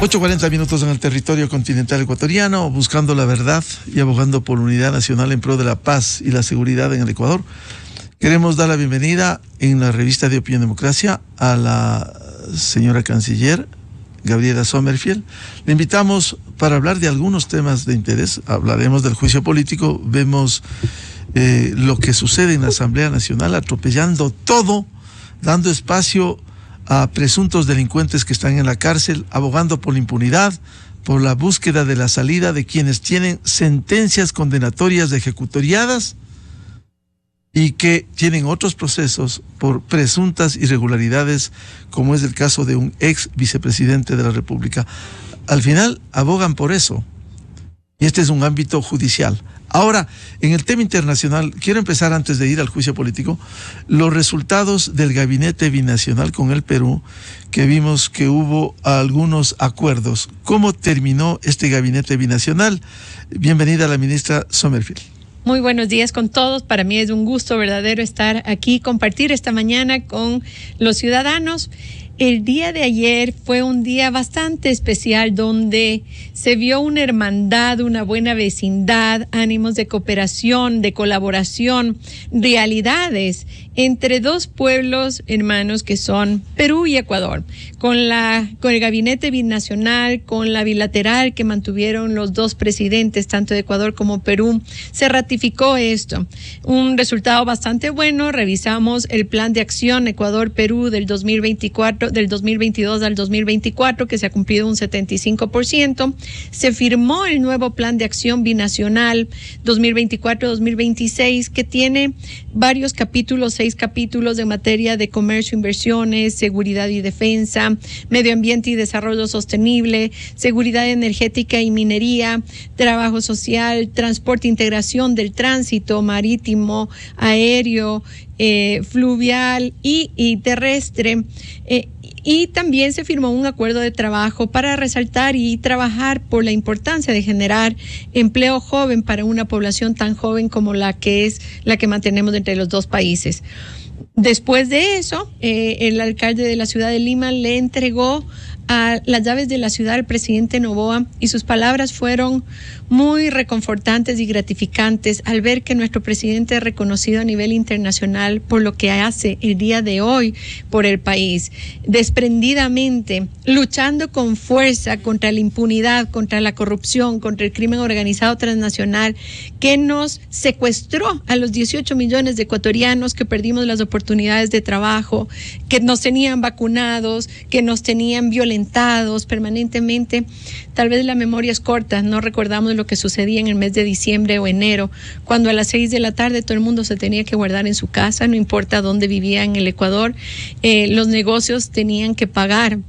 8:40 en el territorio continental ecuatoriano, buscando la verdad y abogando por la unidad nacional en pro de la paz y la seguridad en el Ecuador. Queremos dar la bienvenida en la revista de Opinión Democracia a la señora canciller Gabriela Sommerfeld. Le invitamos para hablar de algunos temas de interés. Hablaremos del juicio político, vemos lo que sucede en la Asamblea Nacional, atropellando todo, dando espacio a presuntos delincuentes que están en la cárcel, abogando por la impunidad, por la búsqueda de la salida de quienes tienen sentencias condenatorias ejecutoriadas y que tienen otros procesos por presuntas irregularidades, como es el caso de un ex vicepresidente de la República. Al final abogan por eso, y este es un ámbito judicial. Ahora, en el tema internacional, quiero empezar antes de ir al juicio político, los resultados del gabinete binacional con el Perú, que vimos que hubo algunos acuerdos. ¿Cómo terminó este gabinete binacional? Bienvenida a la ministra Sommerfeld. Muy buenos días con todos. Para mí es un gusto verdadero estar aquí, compartir esta mañana con los ciudadanos. El día de ayer fue un día bastante especial donde se vio una hermandad, una buena vecindad, ánimos de cooperación, de colaboración, realidades entre dos pueblos hermanos que son Perú y Ecuador. Con el gabinete binacional, con la bilateral que mantuvieron los dos presidentes, tanto de Ecuador como Perú, se ratificó esto. Un resultado bastante bueno. Revisamos el plan de acción Ecuador-Perú del 2024, del 2022 al 2024, que se ha cumplido un 75%. Se firmó el nuevo plan de acción binacional 2024-2026, que tiene varios capítulos, 6 capítulos de materia de comercio, inversiones, seguridad y defensa, medio ambiente y desarrollo sostenible, seguridad energética y minería, trabajo social, transporte, integración del tránsito marítimo, aéreo, fluvial y terrestre. Y también se firmó un acuerdo de trabajo para resaltar y trabajar por la importancia de generar empleo joven para una población tan joven como la que mantenemos entre los dos países. Después de eso, el alcalde de la ciudad de Lima le entregó las llaves de la ciudad al presidente Noboa, y sus palabras fueron muy reconfortantes y gratificantes al ver que nuestro presidente es reconocido a nivel internacional por lo que hace el día de hoy por el país, desprendidamente, luchando con fuerza contra la impunidad, contra la corrupción, contra el crimen organizado transnacional, que nos secuestró a los 18 millones de ecuatorianos que perdimos las oportunidades de trabajo, que nos tenían vacunados, que nos tenían violentados permanentemente. Tal vez la memoria es corta, no recordamos lo que sucedía en el mes de diciembre o enero, cuando a las 6 de la tarde todo el mundo se tenía que guardar en su casa, no importa dónde vivía en el Ecuador. Los negocios tenían que pagar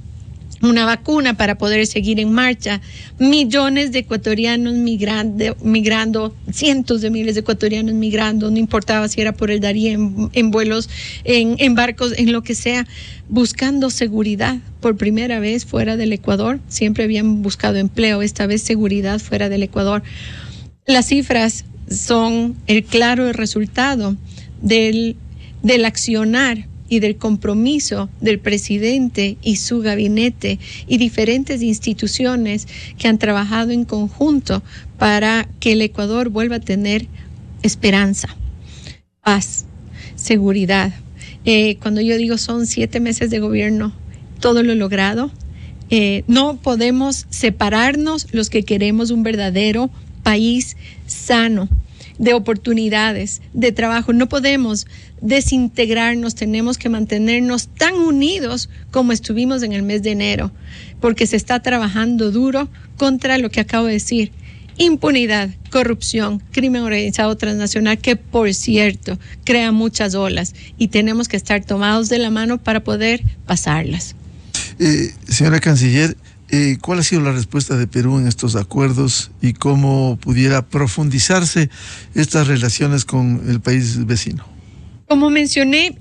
una vacuna para poder seguir en marcha. Millones de ecuatorianos migrando, cientos de miles de ecuatorianos migrando, no importaba si era por el Darién, en vuelos, en barcos, en lo que sea, buscando seguridad por primera vez fuera del Ecuador. Siempre habían buscado empleo, esta vez seguridad fuera del Ecuador. Las cifras son el claro resultado del accionar y del compromiso del presidente y su gabinete y diferentes instituciones que han trabajado en conjunto para que el Ecuador vuelva a tener esperanza, paz, seguridad. Cuando yo digo son 7 meses de gobierno, todo lo logrado. No podemos separarnos los que queremos un verdadero país sano, de oportunidades, de trabajo. No podemos desintegrarnos, tenemos que mantenernos tan unidos como estuvimos en el mes de enero, porque se está trabajando duro contra lo que acabo de decir: impunidad, corrupción, crimen organizado transnacional, que por cierto crea muchas olas y tenemos que estar tomados de la mano para poder pasarlas. Señora canciller, ¿cuál ha sido la respuesta de Perú en estos acuerdos y cómo pudiera profundizarse estas relaciones con el país vecino? Como mencioné,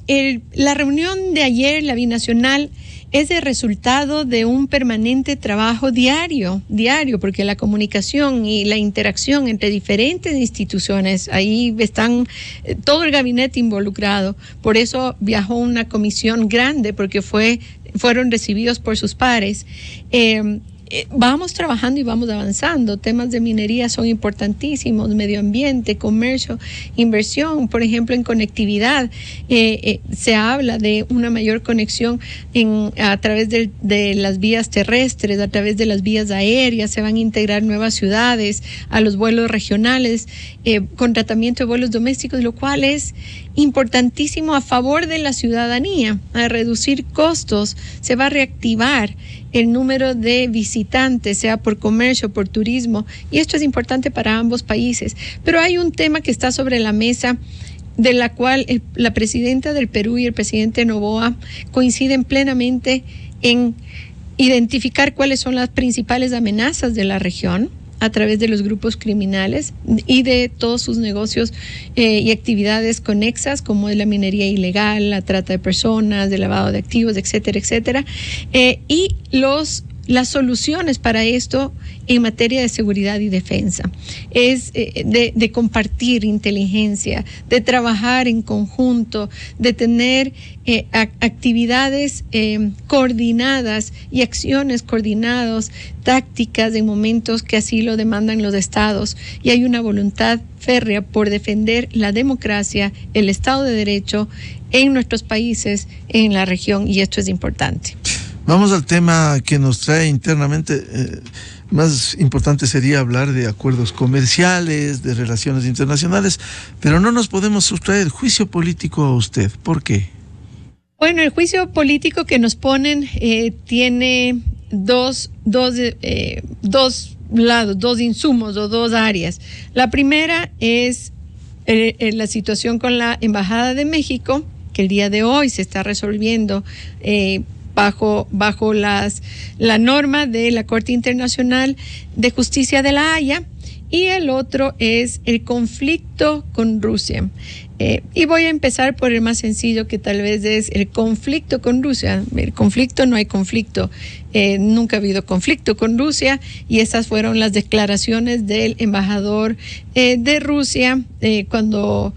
la reunión de ayer, la binacional, es el resultado de un permanente trabajo diario, porque la comunicación y la interacción entre diferentes instituciones, ahí están todo el gabinete involucrado. Por eso viajó una comisión grande, porque fueron recibidos por sus pares. vamos trabajando y vamos avanzando. Temas de minería son importantísimos, medio ambiente, comercio, inversión. Por ejemplo, en conectividad se habla de una mayor conexión a través de las vías terrestres, a través de las vías aéreas. Se van a integrar nuevas ciudades a los vuelos regionales con tratamiento de vuelos domésticos, lo cual es importantísimo a favor de la ciudadanía, a reducir costos. Se va a reactivar el número de visitantes, sea por comercio, por turismo, y esto es importante para ambos países. Pero hay un tema que está sobre la mesa, de la cual la presidenta del Perú y el presidente Noboa coinciden plenamente en identificar cuáles son las principales amenazas de la región a través de los grupos criminales y de todos sus negocios y actividades conexas, como es la minería ilegal, la trata de personas, el lavado de activos, etcétera, etcétera, y las soluciones para esto en materia de seguridad y defensa. Es de compartir inteligencia, de trabajar en conjunto, de tener actividades coordinadas y acciones coordinadas, tácticas en momentos que así lo demandan los estados. Y hay una voluntad férrea por defender la democracia, el Estado de Derecho en nuestros países, en la región, y esto es importante. Vamos al tema que nos trae internamente. Más importante sería hablar de acuerdos comerciales, de relaciones internacionales, pero no nos podemos sustraer juicio político a usted. ¿Por qué? Bueno, el juicio político que nos ponen tiene dos lados, dos insumos o dos áreas. La primera es la situación con la Embajada de México, que el día de hoy se está resolviendo bajo la norma de la Corte Internacional de Justicia de La Haya, y el otro es el conflicto con Rusia. Y voy a empezar por el más sencillo, que tal vez es el conflicto con Rusia. El conflicto, no hay conflicto, nunca ha habido conflicto con Rusia, y esas fueron las declaraciones del embajador de Rusia cuando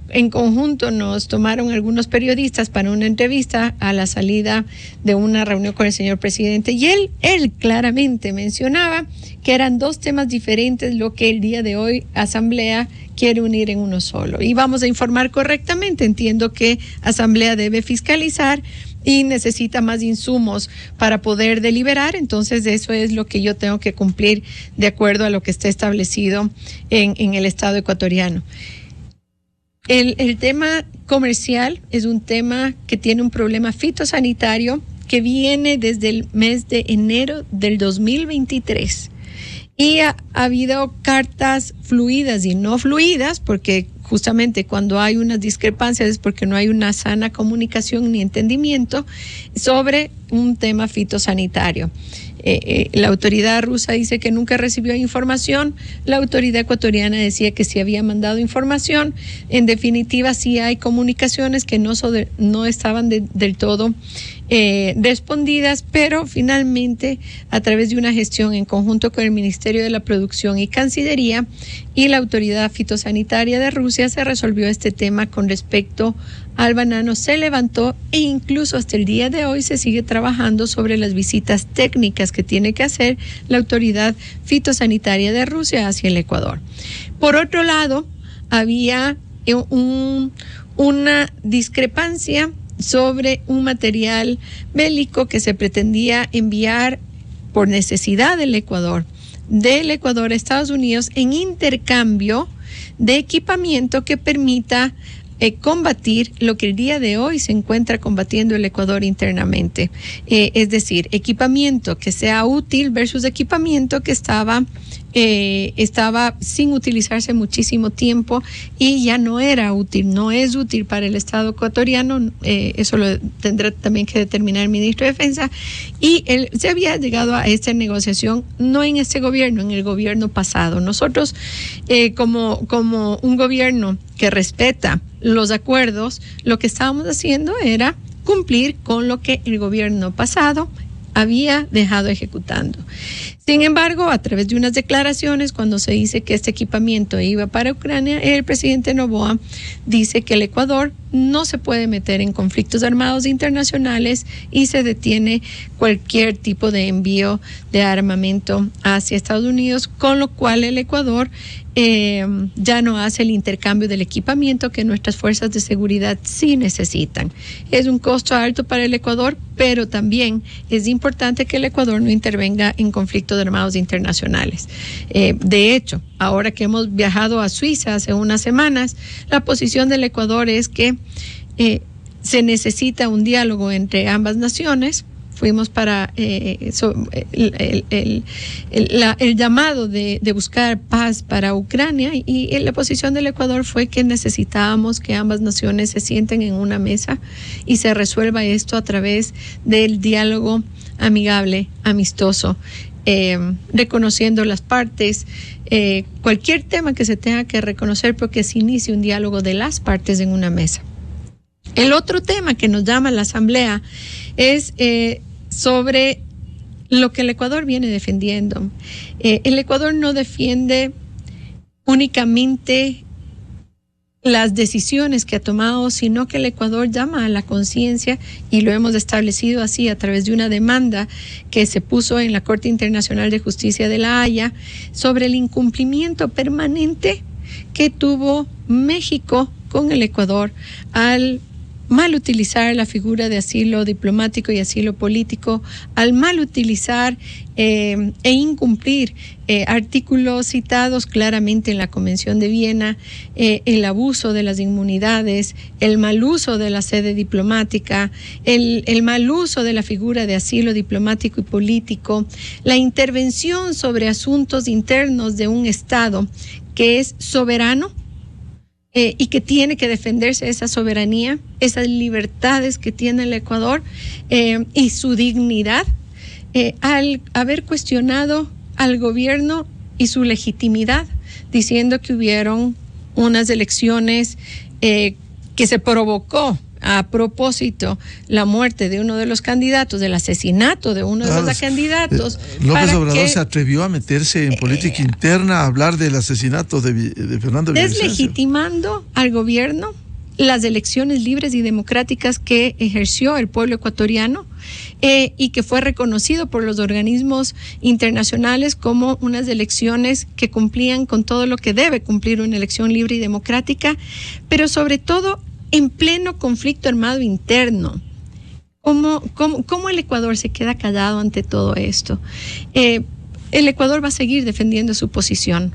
en conjunto nos tomaron algunos periodistas para una entrevista a la salida de una reunión con el señor presidente, y él claramente mencionaba que eran dos temas diferentes lo que el día de hoy Asamblea quiere unir en uno solo. Y vamos a informar correctamente. Entiendo que Asamblea debe fiscalizar y necesita más insumos para poder deliberar, entonces eso es lo que yo tengo que cumplir de acuerdo a lo que está establecido en el Estado ecuatoriano. El tema comercial es un tema que tiene un problema fitosanitario que viene desde el mes de enero del 2023. Y ha habido cartas fluidas y no fluidas, porque justamente cuando hay unas discrepancias es porque no hay una sana comunicación ni entendimiento sobre un tema fitosanitario. La autoridad rusa dice que nunca recibió información, la autoridad ecuatoriana decía que sí había mandado información. En definitiva, sí hay comunicaciones que no estaban del todo respondidas, pero finalmente, a través de una gestión en conjunto con el Ministerio de la Producción y Cancillería y la Autoridad Fitosanitaria de Rusia, se resolvió este tema con respecto al banano. Se levantó, e incluso hasta el día de hoy se sigue trabajando sobre las visitas técnicas que tiene que hacer la Autoridad Fitosanitaria de Rusia hacia el Ecuador. Por otro lado, había una discrepancia sobre un material bélico que se pretendía enviar por necesidad del Ecuador a Estados Unidos en intercambio de equipamiento que permita combatir lo que el día de hoy se encuentra combatiendo el Ecuador internamente. Es decir, equipamiento que sea útil versus equipamiento que estaba sin utilizarse muchísimo tiempo y ya no era útil, no es útil para el Estado ecuatoriano. Eso lo tendrá también que determinar el ministro de Defensa. Y se había llegado a esta negociación no en este gobierno, en el gobierno pasado. Nosotros, como un gobierno que respeta los acuerdos, lo que estábamos haciendo era cumplir con lo que el gobierno pasado había dejado ejecutando. Sin embargo, a través de unas declaraciones, cuando se dice que este equipamiento iba para Ucrania, el presidente Noboa dice que el Ecuador no se puede meter en conflictos armados internacionales y se detiene cualquier tipo de envío de armamento hacia Estados Unidos, con lo cual el Ecuador ya no hace el intercambio del equipamiento que nuestras fuerzas de seguridad sí necesitan. Es un costo alto para el Ecuador, pero también es importante que el Ecuador no intervenga en conflictos armados internacionales. De hecho, ahora que hemos viajado a Suiza hace unas semanas, la posición del Ecuador es que se necesita un diálogo entre ambas naciones. Fuimos para el llamado de buscar paz para Ucrania, y la posición del Ecuador fue que necesitábamos que ambas naciones se sienten en una mesa y se resuelva esto a través del diálogo amigable, amistoso, reconociendo las partes, cualquier tema que se tenga que reconocer, porque se inicie un diálogo de las partes en una mesa. El otro tema que nos llama la Asamblea es sobre lo que el Ecuador viene defendiendo. El Ecuador no defiende únicamente las decisiones que ha tomado, sino que el Ecuador llama a la conciencia, y lo hemos establecido así a través de una demanda que se puso en la Corte Internacional de Justicia de La Haya, sobre el incumplimiento permanente que tuvo México con el Ecuador al mal utilizar la figura de asilo diplomático y asilo político, al mal utilizar e incumplir artículos citados claramente en la Convención de Viena, el abuso de las inmunidades, el mal uso de la sede diplomática, el mal uso de la figura de asilo diplomático y político, la intervención sobre asuntos internos de un Estado que es soberano, y que tiene que defenderse de esa soberanía, esas libertades que tiene el Ecuador y su dignidad, al haber cuestionado al gobierno y su legitimidad, diciendo que hubieron unas elecciones que se provocó a propósito la muerte de uno de los candidatos, del asesinato de uno de los candidatos. López Obrador se atrevió a meterse en política interna, a hablar del asesinato de Fernando Villavicencio, deslegitimando al gobierno, las elecciones libres y democráticas que ejerció el pueblo ecuatoriano, y que fue reconocido por los organismos internacionales como unas elecciones que cumplían con todo lo que debe cumplir una elección libre y democrática, pero sobre todo en pleno conflicto armado interno. ¿Cómo el Ecuador se queda callado ante todo esto? El Ecuador va a seguir defendiendo su posición.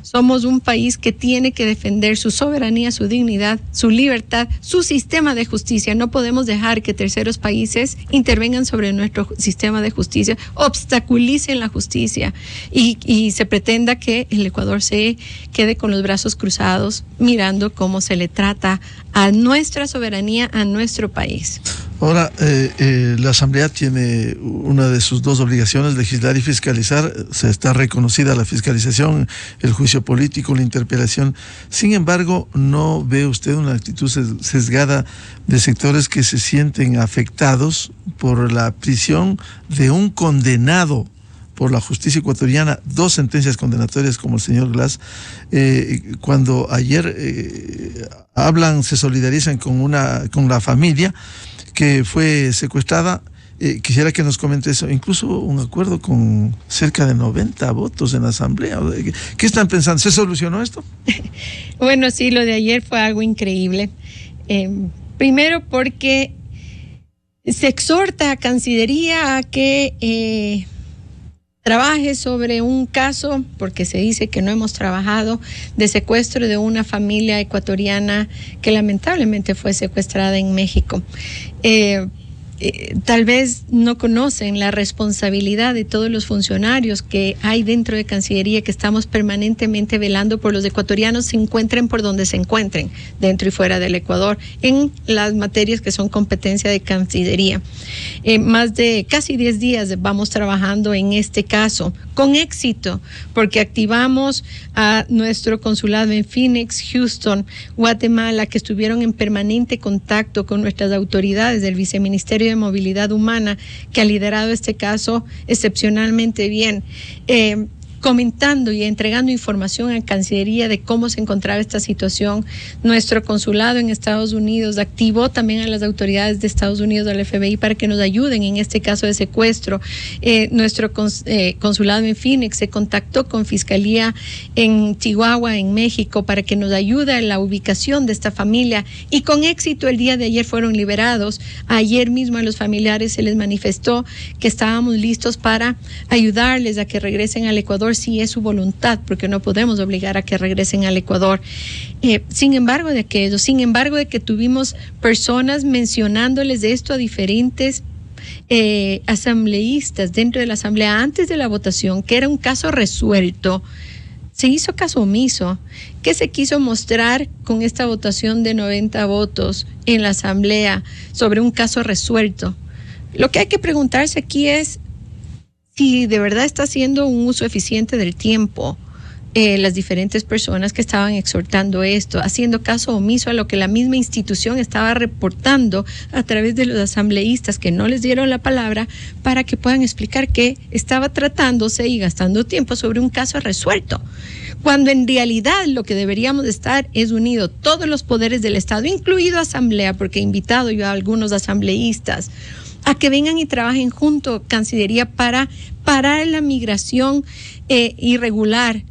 Somos un país que tiene que defender su soberanía, su dignidad, su libertad, su sistema de justicia. No podemos dejar que terceros países intervengan sobre nuestro sistema de justicia, obstaculicen la justicia y se pretenda que el Ecuador se quede con los brazos cruzados mirando cómo se le trata a nuestra soberanía, a nuestro país. Ahora, la Asamblea tiene una de sus dos obligaciones, legislar y fiscalizar. Se está reconocida la fiscalización, el juicio político, la interpelación. Sin embargo, ¿no ve usted una actitud sesgada de sectores que se sienten afectados por la prisión de un condenado por la justicia ecuatoriana, dos sentencias condenatorias como el señor Glass, cuando ayer hablan, se solidarizan con la familia que fue secuestrada? Quisiera que nos comente eso, incluso un acuerdo con cerca de 90 votos en la Asamblea. ¿Qué están pensando? ¿Se solucionó esto? Bueno, sí, lo de ayer fue algo increíble. Primero porque se exhorta a Cancillería a que trabaje sobre un caso, porque se dice que no hemos trabajado, de secuestro de una familia ecuatoriana que lamentablemente fue secuestrada en México. Tal vez no conocen la responsabilidad de todos los funcionarios que hay dentro de Cancillería, que estamos permanentemente velando por los ecuatorianos, se encuentren por donde se encuentren, dentro y fuera del Ecuador, en las materias que son competencia de Cancillería. Más de casi 10 días vamos trabajando en este caso, con éxito, porque activamos a nuestro consulado en Phoenix, Houston, Guatemala, que estuvieron en permanente contacto con nuestras autoridades del Viceministerio de Movilidad Humana, que ha liderado este caso excepcionalmente bien, comentando y entregando información a Cancillería de cómo se encontraba esta situación. Nuestro consulado en Estados Unidos activó también a las autoridades de Estados Unidos, al FBI, para que nos ayuden en este caso de secuestro. Nuestro consulado en Phoenix se contactó con Fiscalía en Chihuahua, en México, para que nos ayude en la ubicación de esta familia, y con éxito el día de ayer fueron liberados. Ayer mismo a los familiares se les manifestó que estábamos listos para ayudarles a que regresen al Ecuador si es su voluntad, porque no podemos obligar a que regresen al Ecuador. Sin embargo de que tuvimos personas mencionándoles de esto a diferentes asambleístas dentro de la asamblea antes de la votación, que era un caso resuelto, se hizo caso omiso. ¿Qué se quiso mostrar con esta votación de 90 votos en la asamblea sobre un caso resuelto? Lo que hay que preguntarse aquí es si de verdad está haciendo un uso eficiente del tiempo las diferentes personas que estaban exhortando esto, haciendo caso omiso a lo que la misma institución estaba reportando a través de los asambleístas que no les dieron la palabra para que puedan explicar que estaba tratándose y gastando tiempo sobre un caso resuelto, cuando en realidad lo que deberíamos estar es unidos todos los poderes del Estado, incluido asamblea, porque he invitado yo a algunos asambleístas a que vengan y trabajen junto Cancillería para parar la migración irregular,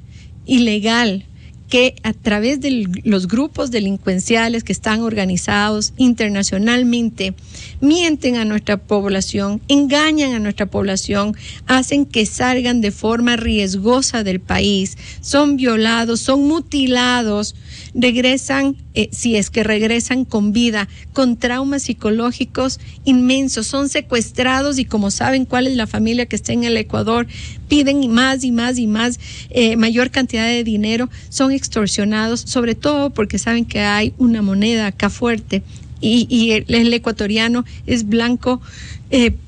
ilegal, que a través de los grupos delincuenciales que están organizados internacionalmente mienten a nuestra población, engañan a nuestra población, hacen que salgan de forma riesgosa del país, son violados, son mutilados, regresan, si es que regresan con vida, con traumas psicológicos inmensos, son secuestrados y como saben cuál es la familia que está en el Ecuador, piden más y más y más, mayor cantidad de dinero, son extorsionados, sobre todo porque saben que hay una moneda acá fuerte y el ecuatoriano es blanco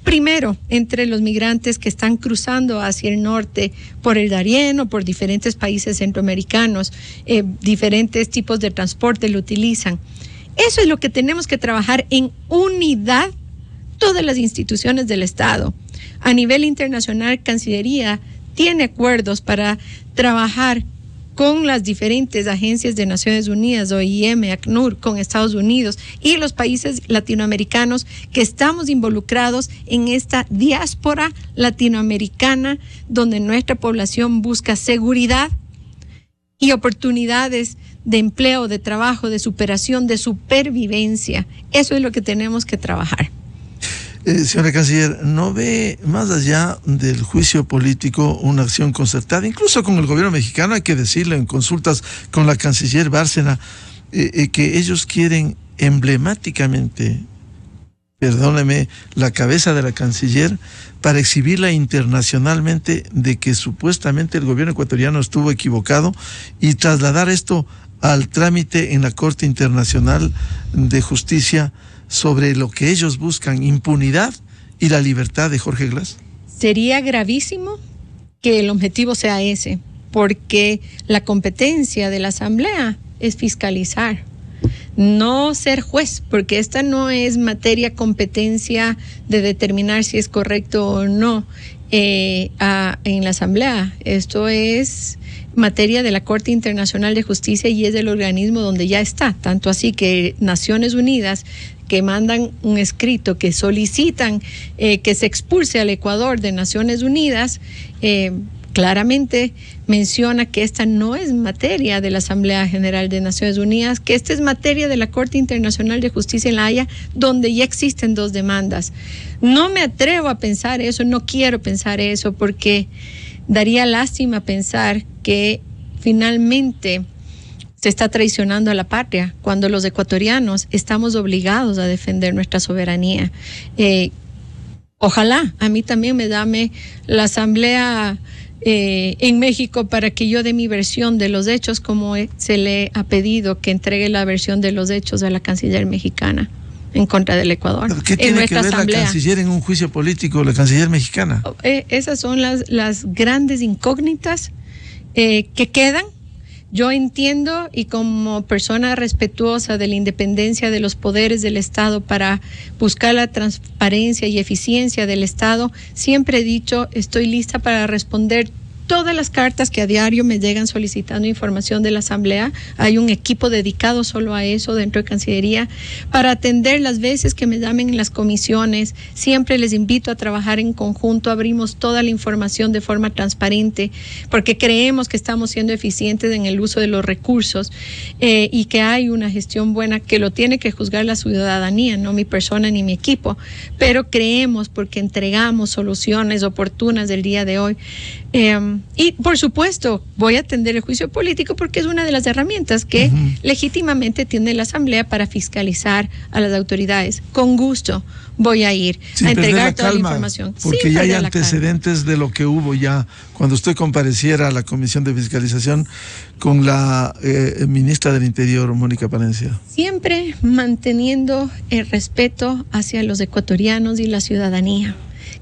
primero entre los migrantes que están cruzando hacia el norte por el Darién o por diferentes países centroamericanos, diferentes tipos de transporte lo utilizan. Eso es lo que tenemos que trabajar en unidad, todas las instituciones del Estado. A nivel internacional, Cancillería tiene acuerdos para trabajar con las diferentes agencias de Naciones Unidas, OIM, ACNUR, con Estados Unidos y los países latinoamericanos que estamos involucrados en esta diáspora latinoamericana donde nuestra población busca seguridad y oportunidades de empleo, de trabajo, de superación, de supervivencia. Eso es lo que tenemos que trabajar. Señora Canciller, ¿no ve más allá del juicio político una acción concertada, incluso con el gobierno mexicano? Hay que decirlo, en consultas con la canciller Bárcena, que ellos quieren emblemáticamente, perdóneme, la cabeza de la canciller para exhibirla internacionalmente de que supuestamente el gobierno ecuatoriano estuvo equivocado y trasladar esto al trámite en la Corte Internacional de Justicia sobre lo que ellos buscan, impunidad y la libertad de Jorge Glass? Sería gravísimo que el objetivo sea ese, porque la competencia de la Asamblea es fiscalizar, no ser juez, porque esta no es competencia de determinar si es correcto o no en la Asamblea. Esto es materia de la Corte Internacional de Justicia y es del organismo donde ya está, tanto así que Naciones Unidas, que mandan un escrito que solicitan que se expulse al Ecuador de Naciones Unidas, claramente menciona que esta no es materia de la Asamblea General de Naciones Unidas, que esta es materia de la Corte Internacional de Justicia en La Haya, donde ya existen 2 demandas. No me atrevo a pensar eso, no quiero pensar eso, porque daría lástima pensar que finalmente se está traicionando a la patria, cuando los ecuatorianos estamos obligados a defender nuestra soberanía. Ojalá a mí también me dame la Asamblea en México para que yo dé mi versión de los hechos, como se le ha pedido que entregue la versión de los hechos a la canciller mexicana en contra del Ecuador. ¿Qué tiene que ver Asamblea? La canciller en un juicio político, la canciller mexicana? Esas son las grandes incógnitas que quedan. Yo entiendo, y como persona respetuosa de la independencia de los poderes del Estado para buscar la transparencia y eficiencia del Estado, siempre he dicho, estoy lista para responder todas las cartas que a diario me llegan solicitando información de la Asamblea. Hay un equipo dedicado solo a eso dentro de Cancillería para atender las veces que me llamen en las comisiones. Siempre les invito a trabajar en conjunto. Abrimos toda la información de forma transparente porque creemos que estamos siendo eficientes en el uso de los recursos y que hay una gestión buena que lo tiene que juzgar la ciudadanía, no mi persona ni mi equipo. Pero creemos porque entregamos soluciones oportunas del día de hoy. Y por supuesto voy a atender el juicio político porque es una de las herramientas que legítimamente tiene la Asamblea para fiscalizar a las autoridades. Con gusto voy a ir a entregar toda la información. Porque ya hay antecedentes de lo que hubo ya cuando usted compareciera a la Comisión de Fiscalización con la ministra del Interior, Mónica Palencia. Siempre manteniendo el respeto hacia los ecuatorianos y la ciudadanía.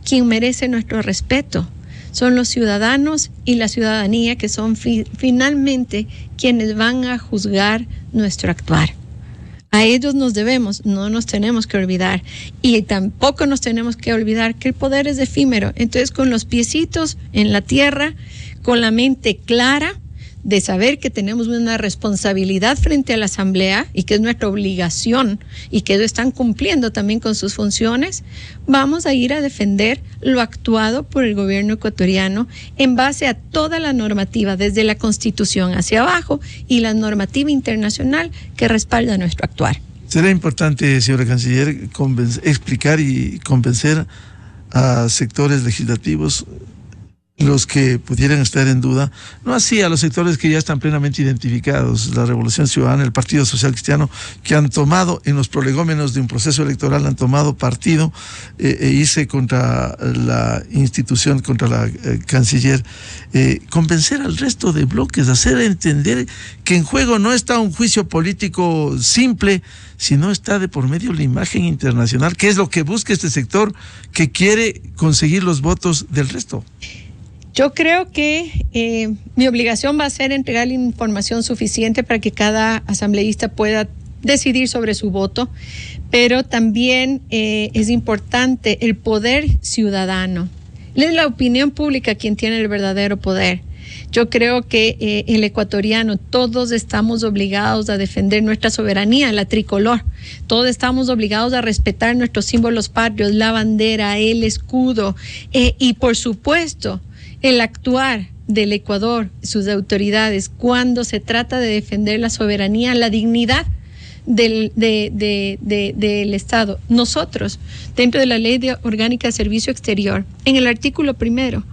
Quien merece nuestro respeto son los ciudadanos y la ciudadanía, que son finalmente quienes van a juzgar nuestro actuar. A ellos nos debemos, no nos tenemos que olvidar, y tampoco nos tenemos que olvidar que el poder es efímero. Entonces, con los piecitos en la tierra, con la mente clara de saber que tenemos una responsabilidad frente a la Asamblea y que es nuestra obligación y que ellos están cumpliendo también con sus funciones, vamos a ir a defender lo actuado por el gobierno ecuatoriano en base a toda la normativa, desde la Constitución hacia abajo y la normativa internacional que respalda nuestro actuar. Será importante, señora Canciller, explicar y convencer a sectores legislativos, los que pudieran estar en duda, no así a los sectores que ya están plenamente identificados, la Revolución Ciudadana, el Partido Social Cristiano, que han tomado en los prolegómenos de un proceso electoral, han tomado partido e irse contra la institución, contra la canciller, convencer al resto de bloques, hacer entender que en juego no está un juicio político simple, sino está de por medio la imagen internacional, que es lo que busca este sector que quiere conseguir los votos del resto. Yo creo que mi obligación va a ser entregar la información suficiente para que cada asambleísta pueda decidir sobre su voto, pero también es importante el poder ciudadano. Es la opinión pública quien tiene el verdadero poder. Yo creo que el ecuatoriano, todos estamos obligados a defender nuestra soberanía, la tricolor. Todos estamos obligados a respetar nuestros símbolos patrios, la bandera, el escudo y por supuesto el actuar del Ecuador, sus autoridades, cuando se trata de defender la soberanía, la dignidad del Estado. Nosotros, dentro de la Ley Orgánica de Servicio Exterior, en el artículo 1,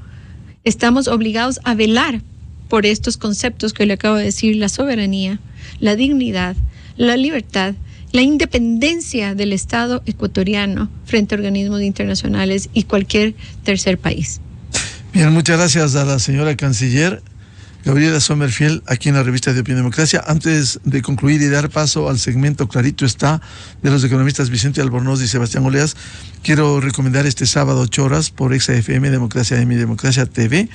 estamos obligados a velar por estos conceptos que le acabo de decir: la soberanía, la dignidad, la libertad, la independencia del Estado ecuatoriano frente a organismos internacionales y cualquier tercer país. Bien, muchas gracias a la señora canciller Gabriela Sommerfield, aquí en la revista de Opinión Democracia. Antes de concluir y dar paso al segmento Clarito Está de los economistas Vicente Albornoz y Sebastián Oleas, quiero recomendar este sábado 8 horas por ExaFM, Democracia M y Democracia TV,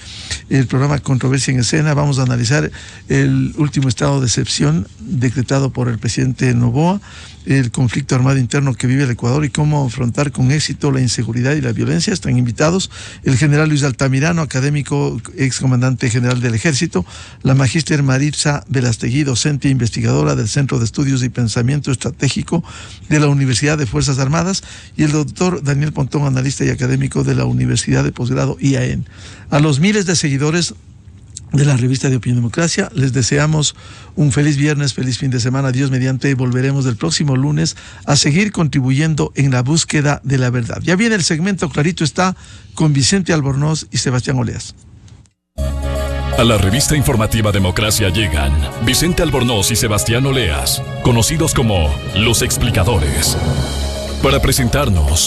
el programa Controversia en Escena. Vamos a analizar el último estado de excepción decretado por el presidente Noboa, el conflicto armado interno que vive el Ecuador y cómo afrontar con éxito la inseguridad y la violencia. Están invitados el general Luis Altamirano, académico, excomandante general del Ejército, la magíster Maritza Velastegui, docente e investigadora del Centro de Estudios y Pensamiento Estratégico de la Universidad de Fuerzas Armadas, y el doctor Daniel Pontón, analista y académico de la Universidad de Posgrado IAEN. A los miles de seguidores de la revista de Opinión Democracia, les deseamos un feliz viernes, feliz fin de semana. Dios mediante, volveremos el próximo lunes a seguir contribuyendo en la búsqueda de la verdad. Ya viene el segmento Clarito Está con Vicente Albornoz y Sebastián Oleas. A la revista informativa Democracia llegan Vicente Albornoz y Sebastián Oleas, conocidos como Los Explicadores, para presentarnos